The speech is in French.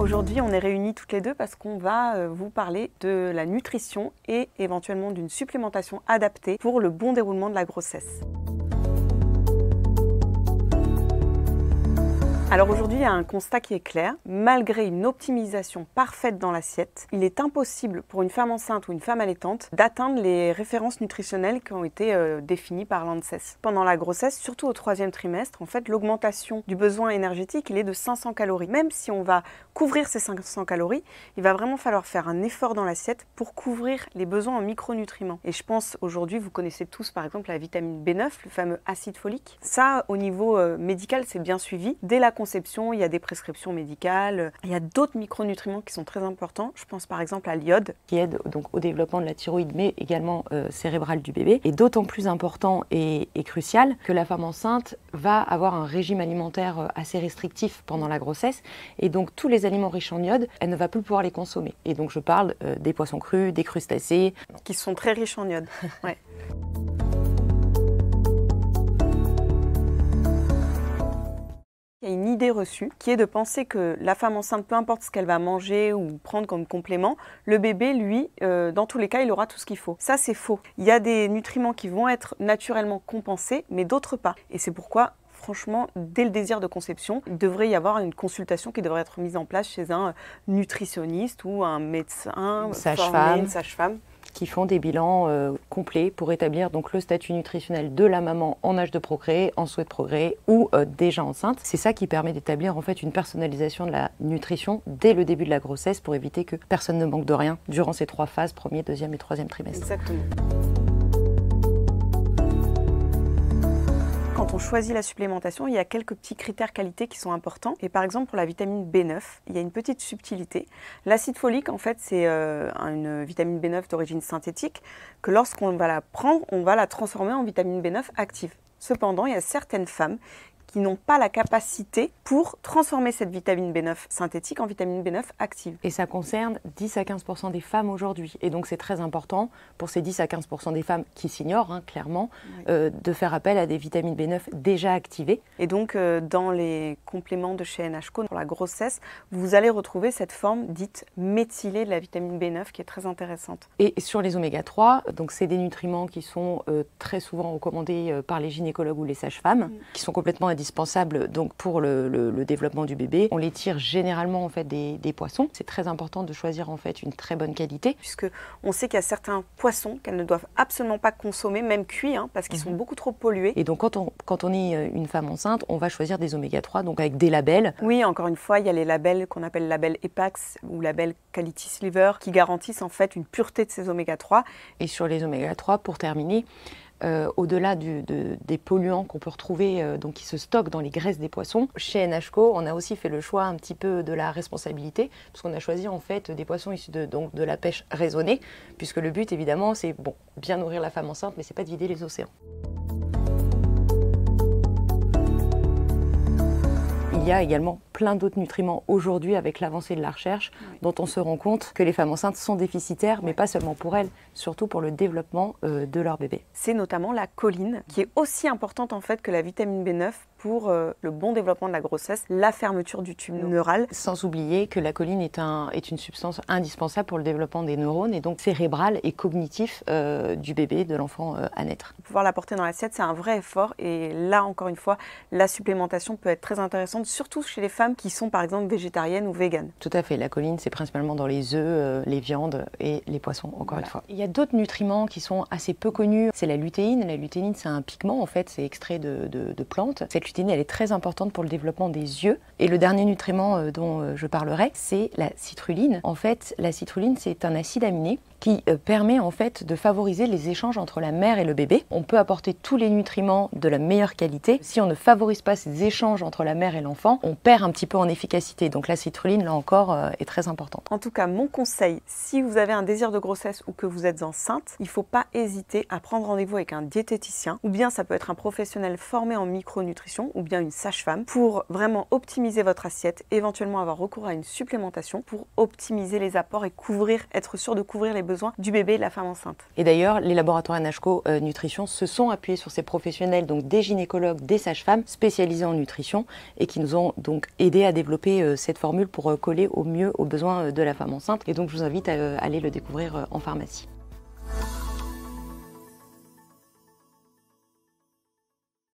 Aujourd'hui, on est réunis toutes les deux parce qu'on va vous parler de la nutrition et éventuellement d'une supplémentation adaptée pour le bon déroulement de la grossesse. Alors aujourd'hui, il y a un constat qui est clair. Malgré une optimisation parfaite dans l'assiette, il est impossible pour une femme enceinte ou une femme allaitante d'atteindre les références nutritionnelles qui ont été définies par l'ANSES. Pendant la grossesse, surtout au 3e trimestre, en fait, l'augmentation du besoin énergétique, il est de 500 calories. Même si on va couvrir ces 500 calories, il va vraiment falloir faire un effort dans l'assiette pour couvrir les besoins en micronutriments. Et je pense aujourd'hui, vous connaissez tous par exemple la vitamine B9, le fameux acide folique. Ça, au niveau médical, c'est bien suivi. Dès la conception, il y a des prescriptions médicales. Il y a d'autres micronutriments qui sont très importants. Je pense par exemple à l'iode. Qui aide donc au développement de la thyroïde, mais également cérébrale du bébé. Et d'autant plus important et crucial que la femme enceinte va avoir un régime alimentaire assez restrictif pendant la grossesse. Et donc tous les aliments riches en iode, elle ne va plus pouvoir les consommer. Et donc je parle des poissons crus, des crustacés. Qui sont très riches en iode. Ouais. Il y a une idée reçue qui est de penser que la femme enceinte, peu importe ce qu'elle va manger ou prendre comme complément, le bébé, lui, dans tous les cas, il aura tout ce qu'il faut. Ça, c'est faux. Il y a des nutriments qui vont être naturellement compensés, mais d'autres pas. Et c'est pourquoi, franchement, dès le désir de conception, il devrait y avoir une consultation qui devrait être mise en place chez un nutritionniste ou un médecin, une sage-femme. Qui font des bilans complets pour établir donc le statut nutritionnel de la maman en âge de procréer, en souhait de procréer ou déjà enceinte. C'est ça qui permet d'établir en fait une personnalisation de la nutrition dès le début de la grossesse pour éviter que personne ne manque de rien durant ces 3 phases, 1er, 2e et 3e trimestre. Exactement. Quand on choisit la supplémentation, il y a quelques petits critères qualité qui sont importants. Et par exemple, pour la vitamine B9, il y a une petite subtilité. L'acide folique, en fait, c'est une vitamine B9 d'origine synthétique que lorsqu'on va la prendre, on va la transformer en vitamine B9 active. Cependant, il y a certaines femmes qui n'ont pas la capacité pour transformer cette vitamine B9 synthétique en vitamine B9 active. Et ça concerne 10 à 15% des femmes aujourd'hui. Et donc c'est très important pour ces 10 à 15% des femmes qui s'ignorent, clairement, oui, de faire appel à des vitamines B9 déjà activées. Et donc dans les compléments de chez NHCO pour la grossesse, vous allez retrouver cette forme dite méthylée de la vitamine B9 qui est très intéressante. Et sur les oméga 3, donc c'est des nutriments qui sont très souvent recommandés par les gynécologues ou les sages-femmes, qui sont complètement indispensable donc pour le développement du bébé. On les tire généralement en fait des poissons. C'est très important de choisir en fait une très bonne qualité. Puisque on sait qu'il y a certains poissons qu'elles ne doivent absolument pas consommer, même cuits, parce qu'ils sont beaucoup trop pollués. Et donc quand on est une femme enceinte, on va choisir des oméga 3 donc avec des labels. Oui, encore une fois, il y a les labels qu'on appelle label EPAX ou label Quality Sliver qui garantissent en fait une pureté de ces oméga 3. Et sur les oméga 3, pour terminer, au-delà des polluants qu'on peut retrouver, donc qui se stockent dans les graisses des poissons, chez NHCO, on a aussi fait le choix un petit peu de la responsabilité, parce qu'on a choisi en fait des poissons issus de la pêche raisonnée, puisque le but évidemment c'est bien nourrir la femme enceinte, mais c'est pas de vider les océans. Il y a également plein d'autres nutriments aujourd'hui avec l'avancée de la recherche, oui, dont on se rend compte que les femmes enceintes sont déficitaires, mais pas seulement pour elles, surtout pour le développement de leur bébé. C'est notamment la choline, qui est aussi importante en fait que la vitamine B9 pour le bon développement de la grossesse, la fermeture du tube neural. Sans oublier que la choline est une substance indispensable pour le développement des neurones et donc cérébral et cognitif du bébé, de l'enfant à naître. Pouvoir l'apporter dans l'assiette, c'est un vrai effort et là, encore une fois, la supplémentation peut être très intéressante, surtout chez les femmes qui sont par exemple végétariennes ou véganes. Tout à fait, la choline c'est principalement dans les œufs, les viandes et les poissons, encore une fois. Il y a d'autres nutriments qui sont assez peu connus, c'est la lutéine. La lutéine c'est un pigment en fait, c'est extrait de plantes. Cette lutéine elle est très importante pour le développement des yeux. Et le dernier nutriment dont je parlerai, c'est la citrulline. En fait, la citrulline c'est un acide aminé qui permet en fait de favoriser les échanges entre la mère et le bébé. On peut apporter tous les nutriments de la meilleure qualité. Si on ne favorise pas ces échanges entre la mère et l'enfant, on perd un petit peu en efficacité. Donc la citrulline, là encore, est très importante. En tout cas, mon conseil, si vous avez un désir de grossesse ou que vous êtes enceinte, il ne faut pas hésiter à prendre rendez-vous avec un diététicien, ou bien ça peut être un professionnel formé en micronutrition, ou bien une sage-femme, pour vraiment optimiser votre assiette, éventuellement avoir recours à une supplémentation pour optimiser les apports et être sûr de couvrir les besoins besoins du bébé et de la femme enceinte. Et d'ailleurs, les laboratoires NHCO Nutrition se sont appuyés sur ces professionnels, donc des gynécologues, des sages-femmes spécialisés en nutrition et qui nous ont donc aidés à développer cette formule pour coller au mieux aux besoins de la femme enceinte. Et donc je vous invite à aller le découvrir en pharmacie.